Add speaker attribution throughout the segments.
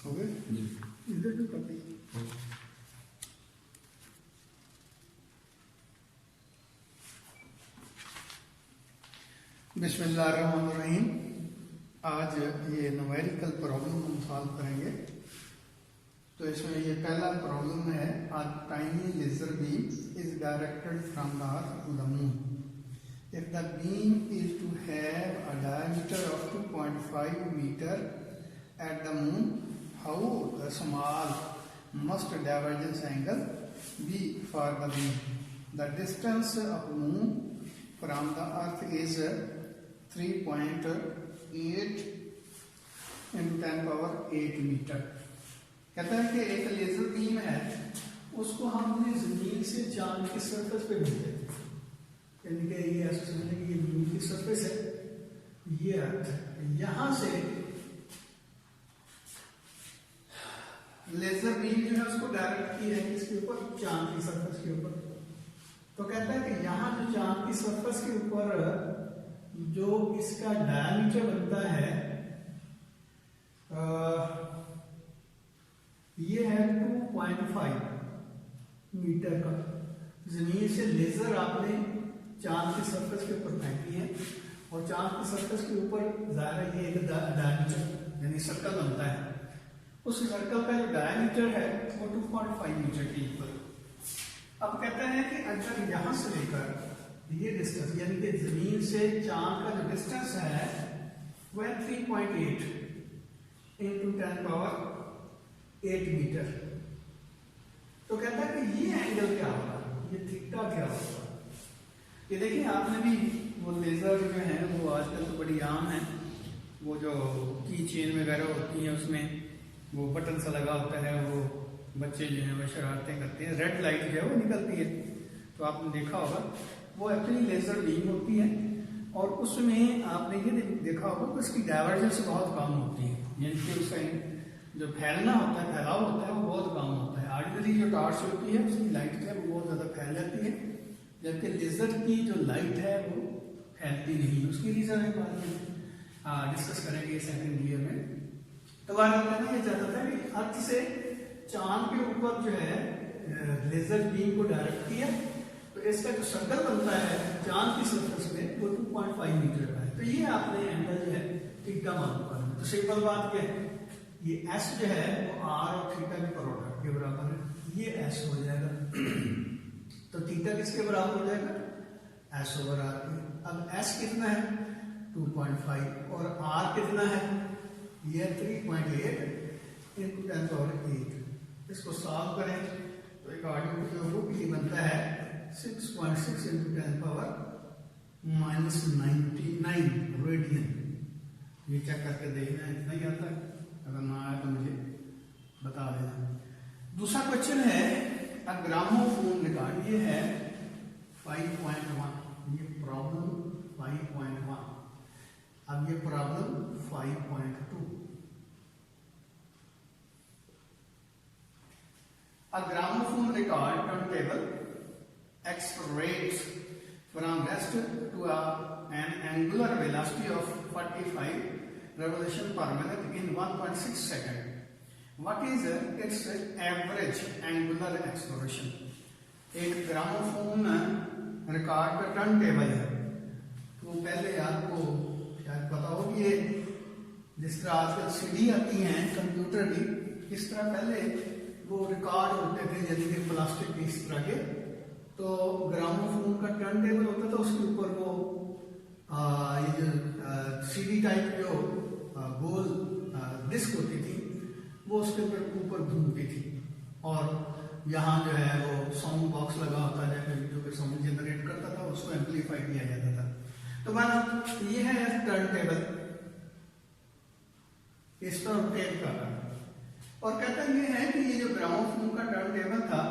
Speaker 1: हो गए इधर भी कर दीजिए। बिस्मिल्लाहिर्रहमानिर्रहीम। आज ये न्यूमेरिकल प्रॉब्लम हम सॉल्व करेंगे। तो इसमें ये पहला प्रॉब्लम है, a tiny laser beam is directed from the earth to the moon. If the beam is to have a diameter of 2.5 metre at the moon, how the small must divergence angle be for the beam. The distance of moon from the earth is 3.8 into 10⁸ metre. कहता है कि एक laser beam है, उसको हमने जमीन से चांद की सरफेस पे भेजा, यानी कि ये ऐसा समझने कि ये जमीन की सरफेस है, ये अर्थ यहां से लेजर बीम जो है उसको डायरेक्ट की है इसके ऊपर, चांद की सरफेस के ऊपर। तो कहता है कि यहां जो चांद की सरफेस के ऊपर जो इसका डायमीटर बनता है ये है 2.5 मीटर का। जमीन से लेजर आपने चांद की सरफेस के ऊपर फेंकी है और चांद की सरफेस के ऊपर ज़ाहिर है ये एक डायमीटर यानी सर्कल बनता है। उस सर्कल का जो डायमीटर है वो 2.5 मीटर के इक्वल। अब कहते हैं कि अगर यहां से लेकर ये डिस्टेंस यानी कि जमीन से चांद का जो डिस्टेंस है वह 3.8 into 10⁸ मीटर। तो कहता है कि ये एंगल क्या होगा, ये थीटा क्या होगा। ये देखिए आपने भी वो लेजर जो है वो आजकल तो बड़ी आम है, वो जो की चेन वगैरह होती है उसमें वो बटन सा लगा होता है, वो बच्चे जो है वो शरारतें करते हैं, रेड लाइट जो है वो निकलती है, तो आपने देखा होगा वो एक्चुअली लेजर बीम होती है। और उसमें आपने ये देखा होगा कि उसकी डाइवर्जेंस बहुत कम होती है, यानी कि उसका जो फैलना होता है, फैलाव होता है वो बहुत कम होता है। ऑर्डिनरी जो टॉर्च होती है उसकी लाइट जो है वो बहुत ज़्यादा फैल जाती है, जबकि लेजर की जो लाइट है वो फैलती नहीं। उसकी रीज़न है बाद में डिस्कस करेंगे सेकंड ईयर में। तो बात कहना ये चाहता था कि अर्थ से चांद के ऊपर जो है लेजर बीम को डायरेक्ट किया, तो इसका जो सर्कल बनता है चांद की सरफेस में वो 2.5 मीटर का है। तो ये आपने एंगल जो है थीटा मालूम करना। तो सिंपल बात क्या है, ये एस जो है वो आर और थीटा के प्रोडक्ट के बराबर है, ये एस हो जाएगा। तो थीटा किसके बराबर हो जाएगा, एस ओवर आर के। अब एस कितना है 2.5 और आर कितना है, ये 3.8 into 10⁸। इसको सॉल्व करें तो एक ऑर्डिनरी जो बुक ये बनता है 6.6 into 10⁻⁻99 रेडियन। ये चेक करके देखना है, इतना ही आता है, अगर ना आया तो मुझे बता देना। दूसरा क्वेश्चन है अ ग्रामोफोन रिकॉर्ड, ये है 5.1, ये प्रॉब्लम 5.1। अब ये problem 5.2। A gramophone record turntable accelerates from rest to an angular velocity of 45 revolutions per minute in 1.6 seconds. What is its average angular acceleration? एक ग्रामोफोन रिकॉर्ड का टर्न टेबल है। तो पहले आपको शायद पता हो कि ये जिस तरह आजकल सीडी आती हैं कंप्यूटर की, इस तरह पहले वो रिकॉर्ड होते थे यानी कि प्लास्टिक के इस तरह के। तो ग्रामोफोन का टर्न टेबल होता था, उसके ऊपर वो ये जो सीडी टाइप जो गोल डिस्क होती थी वो उसके ऊपर घूमती थी, और यहाँ जो है वो साउंड बॉक्स लगा होता है जो कि साउंड जनरेट करता था, उसको एम्पलीफाई किया जाता था। तो माना ये है टर्न टेबल, इस पर रोटेट कर रहा है। और कहता ये है कि ये जो ग्रामोफोन का टर्न टेबल था,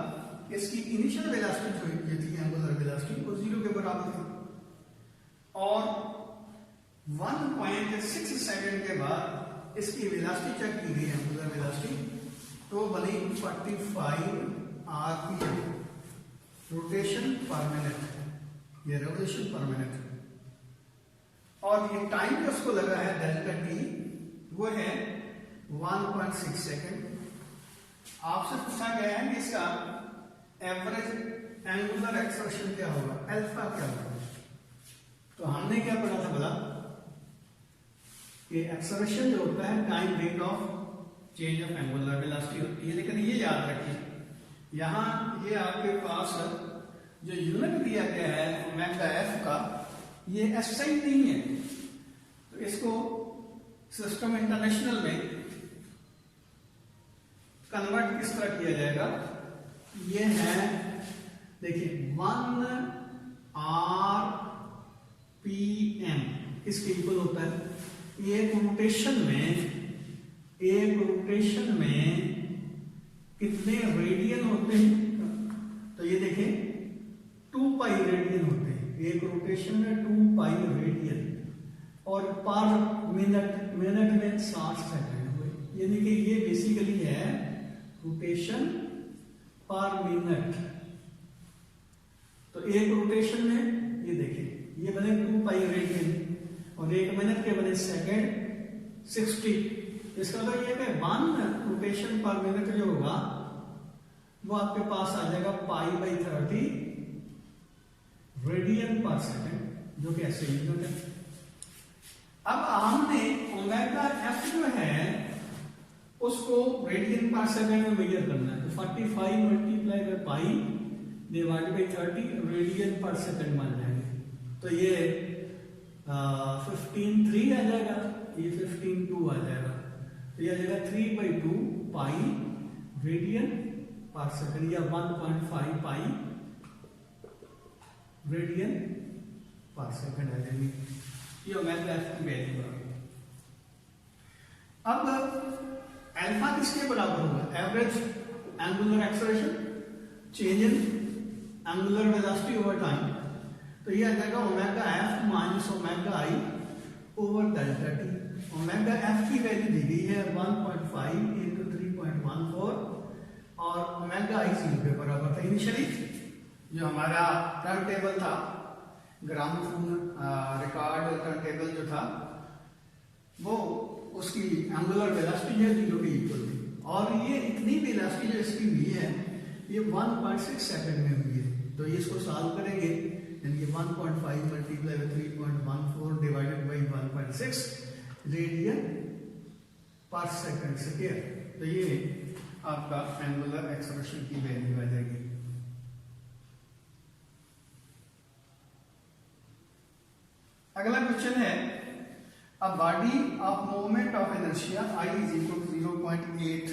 Speaker 1: इसकी इनिशियल वेलोसिटी जो थी एंगुलर वेलोसिटी वो 0 के बराबर थी, और 1.6 सेकंड के बाद इसकी वेलोसिटी चेक की गई एंगुलर वेलोसिटी, तो बनी 45 आरपीएम रोटेशन पर मिनट, ये रेवोल्यूशन पर मिनट। और ये टाइम जो उसको लगा है डेल्टा टी वो है 1.6 सेकेंड। आपसे पूछा गया है कि इसका एवरेज एंगुलर एक्सलेरेशन क्या होगा, अल्फा क्या होगा। तो हमने क्या पढ़ा था बोला कि एक्सलेरेशन जो होता है time rate of change of angular velocity होती है। लेकिन ये याद रखिए, यहाँ ये आपके पास जो यूनिट दिया गया है ओमेगा एफ का, ये एसआई नहीं है। तो इसको सिस्टम इंटरनेशनल में कन्वर्ट किस तरह किया जाएगा, ये है देखिए 1 RPM इसके इक्वल होता है। एक रोटेशन में कितने रेडियन होते हैं, तो ये देखिए 2 पाई रेडियन होते हैं एक रोटेशन में, 2 पाई रेडियन, और पर मिनट में 60 सेकंड हुए। यानी कि ये बेसिकली है रोटेशन पर मिनट। तो एक रोटेशन में ये देखिए ये बने 2 पाई रेडियन और 1 मिनट के बने सेकंड 60। इसका मतलब ये है 1 रोटेशन पर मिनट जो होगा वो आपके पास आ जाएगा π/30 रेडियन पर सेकंड, जो कि ऐसे यूनिट है। अब हमने ओमेगा एफ जो है उसको रेडियन पर सेकंड में मेजर करना है। तो 45 multiply by pi divide by 30 radian per second मान जाएंगे। तो ये 15.3 आ जाएगा, ये 15.2 आ जाएगा। तो ये आ जाएगा 3/2 पाई रेडियन पर सेकंड, या 1.5 पाई रेडियन पर सेकंड आ जाएगी। ये ओमेगा एफ की वैल्यू है। अब अल्फा किसके बराबर होगा, average angular acceleration change in angular velocity over time. तो ये आ जाएगा ओमेगा एफ माइनस ओमेगा आई over delta T. Omega F की वैल्यू दी गई है 1.5 × 3.14 और ओमेगा आई 0 के बराबर था। इनिशियली जो हमारा टर्न टेबल था, ग्रामोफोन रिकॉर्ड टर्न टेबल जो था, वो उसकी एंगुलर वेलोसिटी है 0 के इक्वल थी, और ये इतनी वेलोसिटी जो इसकी हुई है ये 1.6 सेकंड में हुई है। तो ये इसको सॉल्व करेंगे, यानी कि 1.5 multiply by 3.14 divided by 1.6 radian per second square. तो ये आपका एंगुलर एक्सेलरेशन की वैल्यू आ जाएगी। अगला क्वेश्चन है, a body of moment of inertia I is equal to 0.8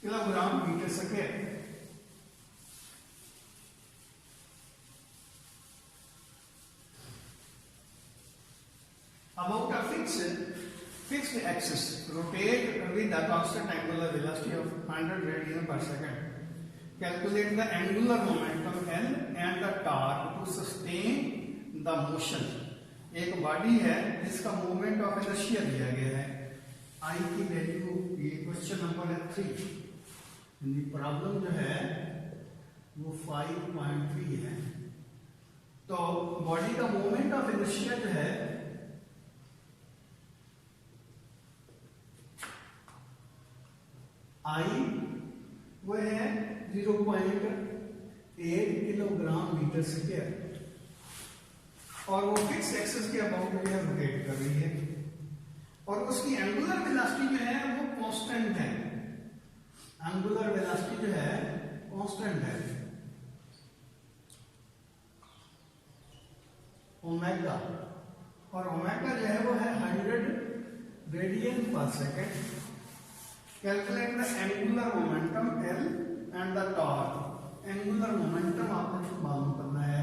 Speaker 1: kilogram metre square. About a fixed axis rotate with a constant angular velocity of 100 radian per second. Calculate the angular momentum L and the torque to sustain the motion. एक body है जिसका moment of inertia दिया गया है, I की value, ये question number है 3। Problem जो है वो 5.3 है। तो बॉडी का मोमेंट ऑफ इनर्शिया जो है I वो है 0.8 किलोग्राम मीटर स्क्वायर, और वो फिक्स एक्सिस के अबाउट जो है रोटेट कर रही है, और उसकी एंगुलर वेलोसिटी जो है वो कांस्टेंट है। एंगुलर वेलोसिटी जो है कांस्टेंट है, ओमेगा, और ओमेगा जो है वो है 100 radian per second. Calculate the angular momentum L and the torque. Angular momentum आपको मालूम करना है,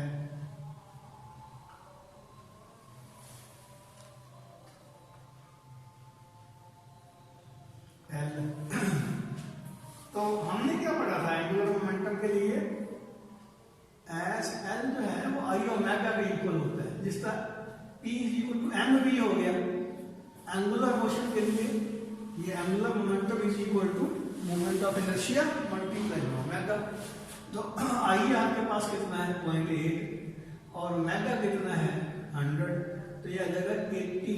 Speaker 1: L। तो हमने क्या पढ़ा था एंगुलर मोमेंटम के लिए, एस L जो है वो आई ओमेगा के इक्वल होता है, जिसका P = mv हो गया। एंगुलर मोशन के लिए ये angular momentum = moment of inertia multiply omega. तो आई आपके पास कितना है 0.8 और ओमेगा कितना है 100, तो ये आ जाएगा 80,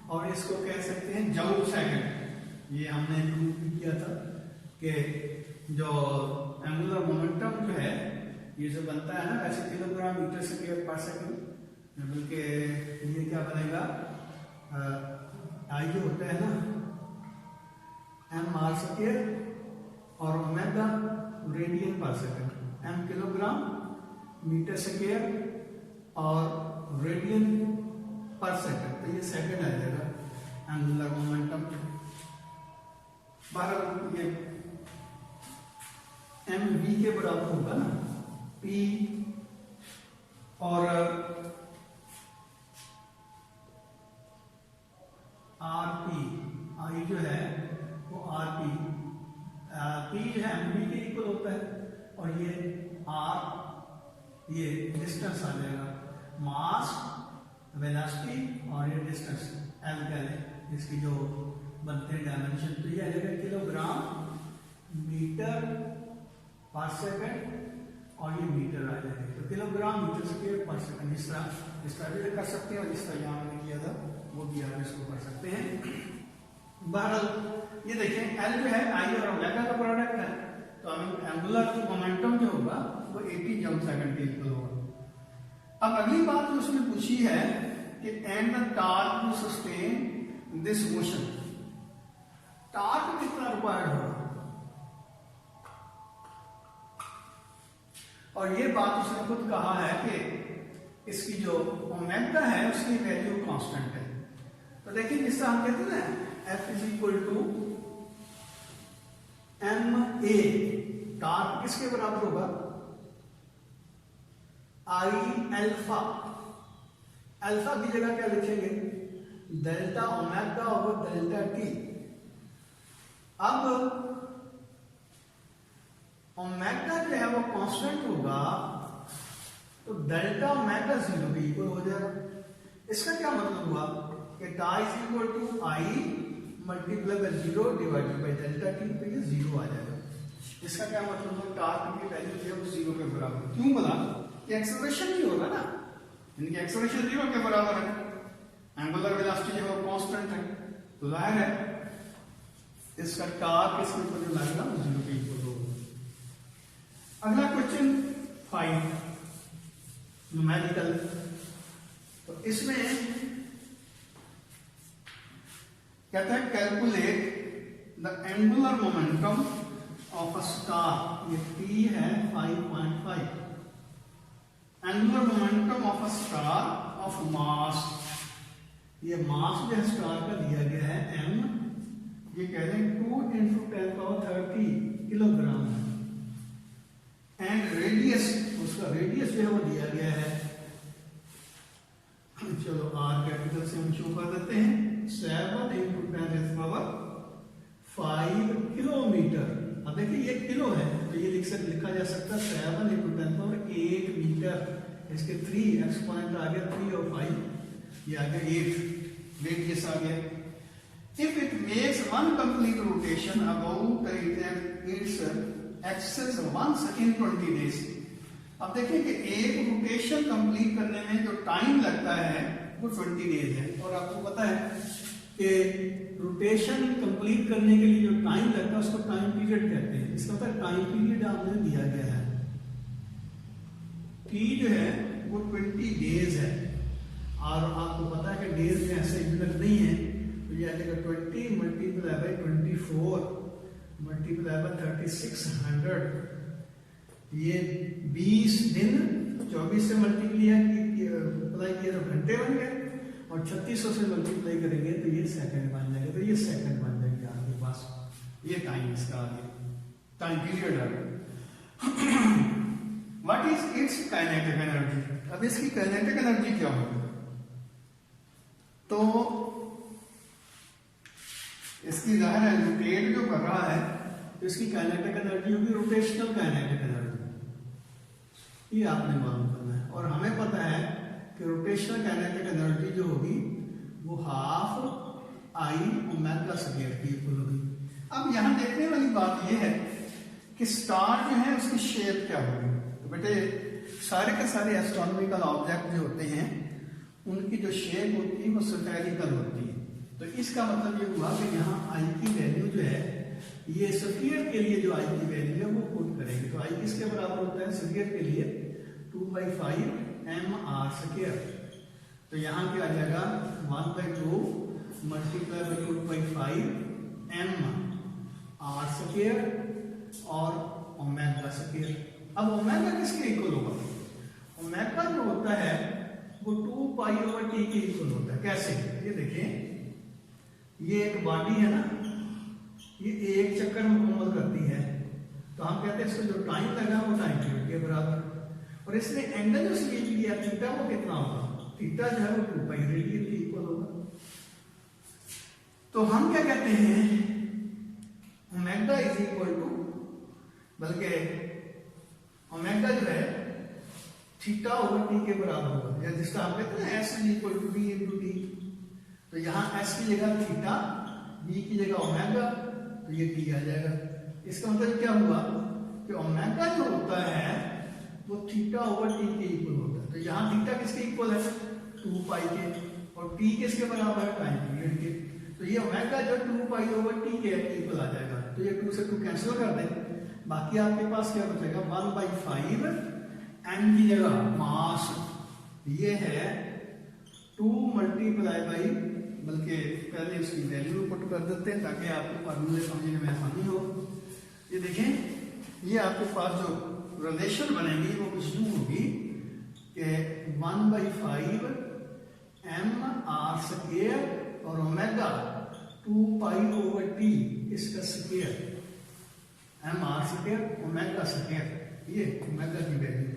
Speaker 1: और इसको कह सकते हैं जूल सेकंड। ये हमने प्रूव भी किया था कि जो एंगुलर मोमेंटम जो है ये जो बनता है ना, वैसे किलोग्राम मीटर स्क्वायर पर सेकंड, बल्कि ये क्या बनेगा, आई जो होता है ना m/r स्क्वायर और omega radian per second, m kilogram metre square और रेडियन पर सेकंड, तो ये सेकंड आ जाएगा एंगुलर मोमेंटम। ये mv के बराबर होगा ना, p और rp, आई जो है वो rp, p जो है mv के इक्वल होता है, और ये r ये डिस्टेंस आ जाएगा, मास वेलोसिटी और ये डिस्टेंस l क्या है, इसकी जो बनते हैं डायमेंशन, तो ये आ जाएगा किलोग्राम मीटर पर सेकंड, और ये मीटर आ जाएगा, तो किलोग्राम मीटर स्क्वायर पर सेकंड। इस तरह भी कर सकते हैं, और जिस तरह यहाँ मैंने किया था वो भी आप इसको कर सकते हैं। बहरहाल ये देखिए L जो है आई और ओमेगा का प्रोडक्ट है, तो एंगुलर मोमेंटम जो होगा वो 80 जूल सेकंड के इक्वल होगा। अब अगली बात जो उसने पूछी है कि and the torque to sustain this motion, torque कितना रिक्वायर्ड होगा, और ये बात उसने खुद कहा है कि इसकी जो ओमेगा है उसकी वैल्यू कांस्टेंट है। तो देखिए जिस तरह हम कहते हैं ना F = ma, टॉर्क किसके बराबर होगा, I अल्फा, अल्फा की जगह क्या लिखेंगे, delta omega over delta T. अब ओमेगा जो है वो कांस्टेंट होगा, तो डेल्टा ओमेगा 0 के इक्वल हो जाएगा। इसका क्या मतलब हुआ कि tie = I multiply by 0 divided by delta T, तो ये 0 आ जाएगा। इसका क्या मतलब हुआ, टॉर्क की वैल्यू जो है वो 0 के बराबर। क्यों बोला कि एक्सेलरेशन नहीं होगा ना, इनकी एक्सेलरेशन 0 के बराबर है, एंगुलर वेलोसिटी जो है वो कांस्टेंट है, तो जाहिर है इसका टॉर्क इसके ऊपर जो लगेगा वो 0 के इक्वल होगा। अगला क्वेश्चन 5 न्यूमेरिकल, तो इसमें कहता है calculate the angular momentum of a star, ये P है 5.5, angular momentum of a star of mass, ये मास जो है स्टार का दिया गया है m, ये कह रहे हैं 2 × 10⁻30 किलोग्राम, एंड रेडियस, उसका रेडियस जो है वो दिया गया है, चलो r कैपिटल से हम शो कर देते हैं, 7 × 10⁵ किलोमीटर। अब देखिए ये किलो है, तो ये लिखा जा सकता है 7 × 10⁸ मीटर, इसके 3 एक्सपोनेंट आ गया 3 और 5, ये आ गया 8, रेडियस आ गया। If it makes one complete rotation about its axis once in 20 days, अब देखिए कि एक रोटेशन कंप्लीट करने में जो टाइम लगता है वो 20 डेज है, और आपको पता है कि रोटेशन कंप्लीट करने के लिए जो टाइम लगता है उसको टाइम पीरियड कहते हैं। इसका मतलब टाइम पीरियड आपने दिया गया है, टी जो है वो 20 डेज है, और आपको पता है कि डेज में ऐसे यूनिट नहीं है, तो ये आ जाएगा 20 × 24 मल्टीप्लाई बाय 3600, ये 20 दिन 24 से मल्टीप्लाई किया तो घंटे बन गए, और 3600 से मल्टीप्लाई करेंगे तो ये सेकंड बन जाएगा, तो ये सेकंड बन जाएंगे आपके पास, ये टाइम इसका आ गया, टाइम पीरियड आ गया। What is it's kinetic energy, अब इसकी काइनेटिक एनर्जी क्या होगी, तो इसकी जाहिर है रोटेट जो कर रहा है तो इसकी काइनेटिक एनर्जी होगी रोटेशनल काइनेटिक एनर्जी, ये आपने मालूम करना है। और हमें पता है कि रोटेशनल काइनेटिक एनर्जी जो होगी वो ½ I ओमेगा स्क्वायर की इक्वल होगी। अब यहां देखने वाली बात यह है कि स्टार जो है उसकी शेप क्या होगी। तो बेटे सारे के सारे एस्ट्रोनॉमिकल ऑब्जेक्ट जो होते हैं की जो शेप होती है वो स्फेरिकल होती है। तो इसका मतलब ये हुआ कि यहाँ आई की वैल्यू जो है ये स्फीयर के लिए जो आई की वैल्यू है वो पुट करेंगे। तो आई किसके बराबर होता है स्फीयर के लिए 2/5 mr²। तो यहाँ क्या आ जाएगा 1/2 मल्टीप्लाई बाई 2/5 mr² और ओमेगा²। अब ओमेगा किसके इक्वल होगा? ओमेगा जो होता है वो 2π/t के इक्वल होता है। कैसे? ये देखें, ये एक बॉडी है ना, ये एक चक्कर मुकम्मल करती है, तो हम कहते हैं इसको जो टाइम लगा वो टाइम पीरियड के बराबर। और इसने एंगल जो स्वीप किया थीटा वो कितना होगा? थीटा जो है वो 2π रेडियन के इक्वल होगा। तो हम क्या कहते हैं ओमेगा इज इक्वल टू, बल्कि ओमेगा जो है थीटा ओवर टी के बराबर होगा, या जिसका हम कहते हैं S is equal to B into T. तो यहाँ एस की जगह थीटा, बी की जगह ओमेगा, तो ये टी आ जाएगा। इसका मतलब क्या हुआ कि ओमेगा जो होता है वो थीटा ओवर टी के इक्वल होता है। तो यहाँ थीटा किसके इक्वल है? 2π के, और टी किसके बराबर है? टाइम पीरियड के। तो ये ओमेगा जो 2π ओवर टी के इक्वल आ जाएगा। तो ये 2 से 2 कैंसिल कर दें, बाकी आपके पास क्या बचेगा 1/5 m की जगह मास, ये है 2 मल्टीप्लाई बाई, बल्कि पहले इसकी वैल्यू पुट कर देते हैं ताकि आपको फार्मूले समझने में आसानी हो। ये देखें, ये आपके पास जो रिलेशन बनेगी वो कुछ यूं होगी कि 1/5 mr² और ओमेगा 2π/t इसका स्क्वायर, mr² ओमेगा², ये ओमेगा की वैल्यू।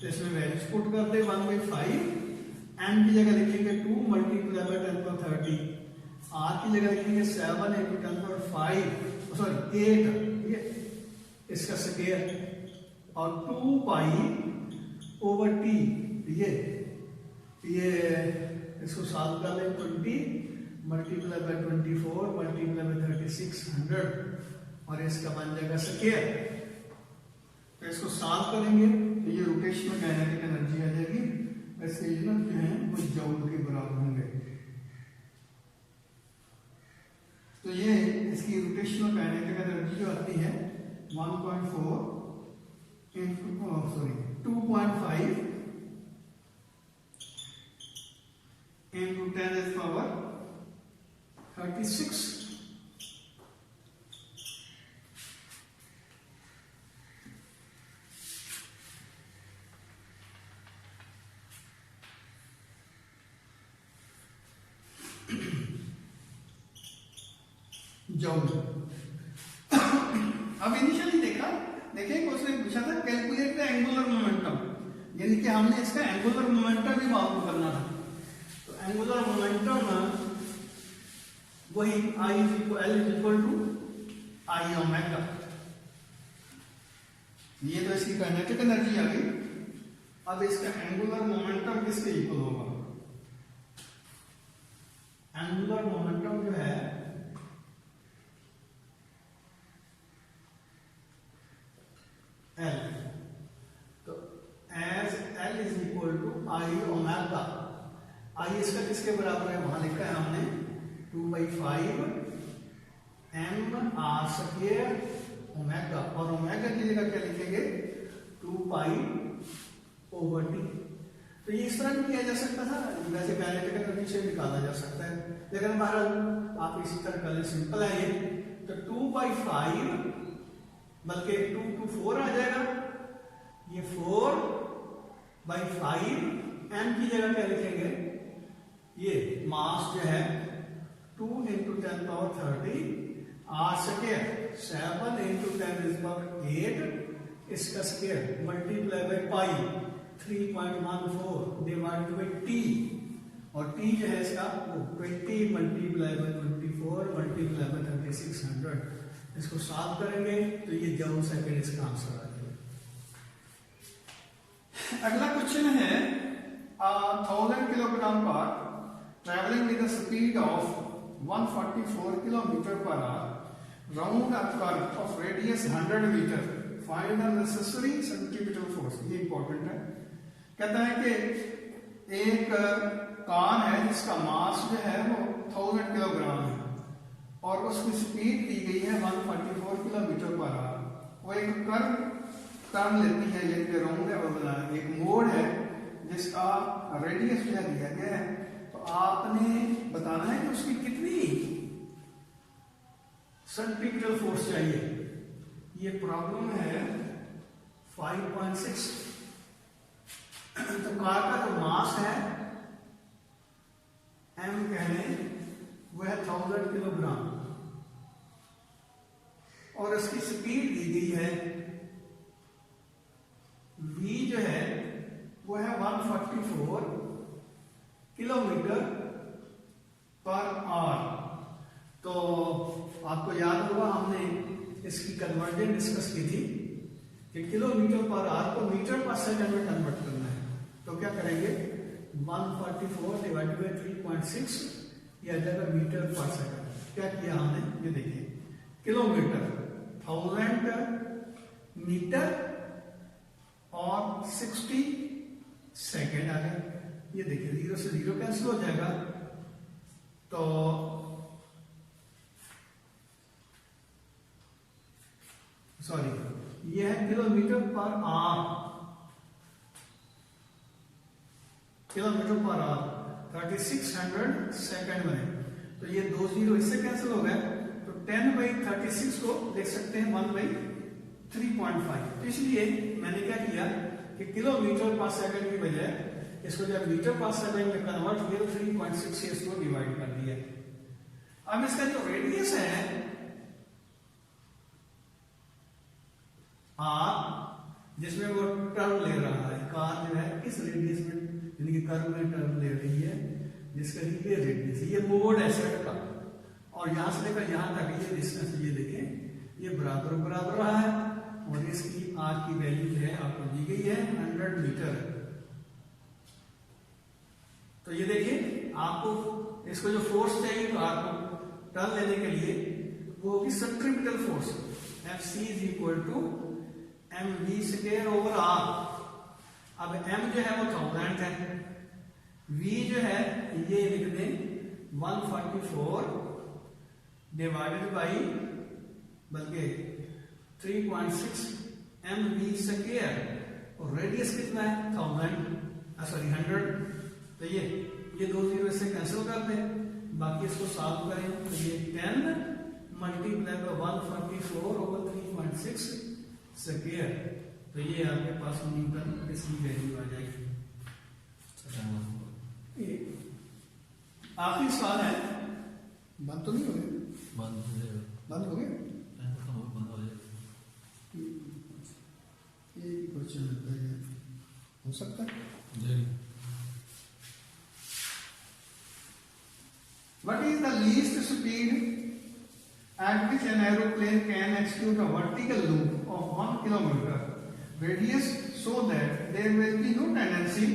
Speaker 1: तो इसमें वैल्यूज पुट करते 1/5 m की जगह लिखेंगे 2 मल्टीप्लाई बाई 10⁻30, r की जगह लिखेंगे 7 × 10⁻5 सॉरी 8, ये इसका स्क्वायर, और 2π/t, ये इसको सॉल्व कर लें 20 मल्टीप्लाई बाई 24 मल्टीप्लाई बाई 36 100, और इसका बन जाएगा स्क्वायर। तो इसको सॉल्व करेंगे तो ये रोटेशनल काइनेटिक एनर्जी आ जाएगी। ऐसे यूनिट जो है वो जूल के बराबर होंगे। तो ये इसकी रोटेशनल काइनेटिक एनर्जी जो आती है 1.4 2.5 into 10⁻36 जूल। अब इनिशियली देखें उसने पूछा था कैलकुलेट द एंगुलर मोमेंटम, यानी कि हमने इसका एंगुलर मोमेंटम भी मालूम करना था। तो एंगुलर मोमेंटम वही I L is equal to I omega. ये तो इसकी काइनेटिक एनर्जी आ गई। अब इसका एंगुलर मोमेंटम किसके इक्वल होगा? एंगुलर मोमेंटम जो है L, तो as L is equal to I omega. I इसका किसके बराबर है? वहां लिखा है हमने 2/5 mr² ओमेगा, और ओमेगा की जगह क्या लिखेंगे 2π/t। तो ये इस तरह भी किया जा सकता था, वैसे काइनेटिक एनर्जी से निकाला जा सकता है, लेकिन हमारा आप इसी तरह कर ले, सिंपल है ये। तो 2/5 बल्कि 2 to 4 आ जाएगा, ये 4/5 m की जगह क्या लिखेंगे, ये मास जो है 2 × 10⁻30 r², 7 × 10⁸, इसका square multiply by pi 3.14 divide by t, और t जो है इसका 20 मल्टीप्लाई बाई 24 मल्टीप्लाई बाई 3600। इसको सॉल्व करेंगे तो ये जूल सेकंड इसका आंसर आ जाएगा। अगला क्वेश्चन है 1000 kilogram per travelling with the speed of 144 kilometre per hour round a curve of radius 100 metre, find the necessary centripetal force. ये इंपॉर्टेंट है। कहता है कि एक कार है जिसका मास जो है वो 1000 किलोग्राम है और उसकी स्पीड दी गई है 144 किलोमीटर पर आवर। वो एक कर्व टर्न लेती है, ये राउंड है और एक मोड़ है जिसका रेडियस जो है दिया गया है। तो आपने बताना है कि उसकी कितनी सेंट्रीपिटल फोर्स चाहिए। ये प्रॉब्लम है 5.6। तो कार का जो मास है m कह लें वो है 1000 किलोग्राम और इसकी स्पीड दी गई है v जो है वो है 144 किलोमीटर पर आवर। तो आपको याद होगा हमने इसकी कन्वर्जन डिस्कस की थी कि किलोमीटर पर आवर को मीटर पर सेकंड में कन्वर्ट करना है। तो क्या करेंगे 144 डिवाइडेड बाय 3.6 या जाएगा मीटर पर सेकंड। क्या किया हमने ये देखिए किलोमीटर 1000 मीटर और 60 सेकेंड आ गया। ये देखिए 0 से 0 कैंसिल हो जाएगा तो सॉरी ये है kilometre per our, kilometre per our 3600 second बने। तो ये 2 0 इससे कैंसिल हो गए तो 10/36 को लिख सकते हैं 1/3.5। तो इसलिए मैंने क्या किया कि किलोमीटर पर सेकंड की बजाय इसको जब मीटर पर सेकंड में कन्वर्ट किया तो 3.6 से इसको डिवाइड कर दिया। अब इसका जो रेडियस है आर जिसमें वो टर्न ले रहा है, कार जो है इस रेडियस में यानी कि कर्व में टर्न ले रही है जिसका ये रेडियस ये मोड है सेट का और यहां से लेकर यहां तक ये डिस्टेंस ये देखें ये बराबर बराबर रहा है और इसकी आर की वैल्यू जो है आपको दी गई है 100 मीटर। तो ये देखिए आपको इसको जो फोर्स चाहिए तो आपको टर्न लेने के लिए वो होगी centripetal force Fc is equal to mv square over R. अब m जो है वो 1000 है, v जो है ये लिख दें 144 डिवाइडेड बाई बल्कि 3.6 mv स्क्वायर और रेडियस कितना है 100। तो ये 2 0 इससे कैंसिल करते हैं, बाकी इसको सॉल्व करें तो ये 10 मल्टीप्लाई बाय 144 ओवर 3.6 स्क्वायर। तो ये आपके पास न्यूटन इसकी वैल्यू आ जाएगी। आखिरी सवाल है, बंद तो नहीं हो गया? बंद हो गया? ये क्वेश्चन हो सकता है। What is the least speed at which an aeroplane can execute a vertical loop of 1 kilometer radius so that there will be no tendency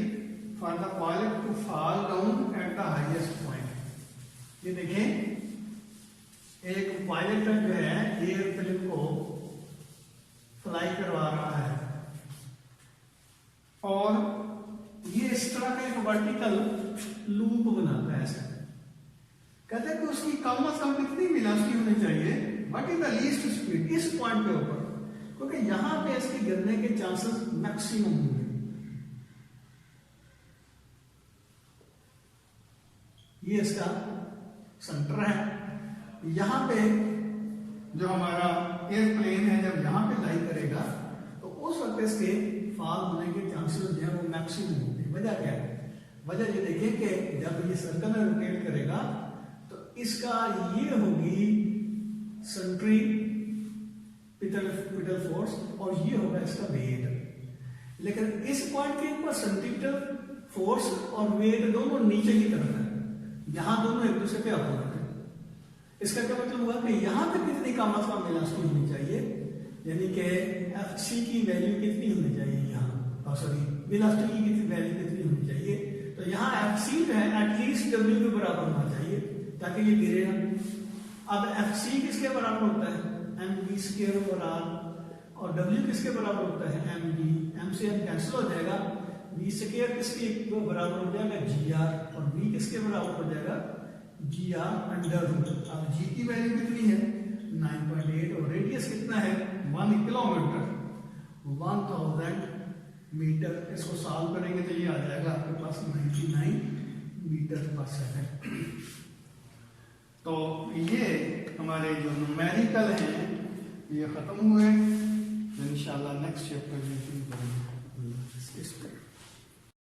Speaker 1: for the pilot to fall down at the highest point? ये देखें एक pilot जो है airplane को fly करवा रहा है और ये इस तरह का एक वर्टिकल लूप बनाता है ऐसा। कहते हैं कि उसकी कम से कम कितनी वेलोसिटी होनी चाहिए, what is the least speed इस पॉइंट के ऊपर, क्योंकि यहां पे इसके गिरने के चांसेस मैक्सिमम होंगे। ये इसका सेंटर है, यहां पे जो हमारा एयरप्लेन है जब यहां पे लाई करेगा तो उस वक्त इसके फॉल होने के चांसेस जो है वो मैक्सिमम होंगे। वजह क्या है? वजह ये देखिए कि जब ये सर्कल में रोटेट करेगा इसका ये होगी सेंट्रीपिटल फोर्स और ये होगा इसका वेट। लेकिन इस पॉइंट के ऊपर सेंट्रीपिटल फोर्स और वेट दोनों नीचे की तरफ है, यहां दोनों एक दूसरे पे अपोजिट है। इसका क्या मतलब हुआ कि यहां पे कितनी कम से कम वेलोसिटी होनी चाहिए, यानी कि Fc की वैल्यू कितनी होनी चाहिए यहाँ, सॉरी वेलोसिटी की कितनी वैल्यू कितनी होनी चाहिए। तो यहाँ Fc जो है एटलीस्ट W के बराबर होना चाहिए ताकि ये गिरे ना। अब Fc किसके बराबर होता है mv स्क्वायर ओवर r और W किसके बराबर होता है mv, m से m कैंसिल हो जाएगा, वी स्क्वायर किसके बराबर हो जाएगा, जी आर, और वी किसके बराबर हो जाएगा, जी आर अंडर रूट। अब जी की वैल्यू कितनी है, 9.8, और रेडियस कितना है, 1 किलोमीटर, 1000 मीटर। इसको सॉल्व करेंगे तो ये आ जाएगा आपके पास 99 मीटर पर सेकंड। तो ये हमारे जो न्यूमेरिकल हैं ये खत्म हुए। इंशाल्लाह नेक्स्ट चैप्टर में करेंगे।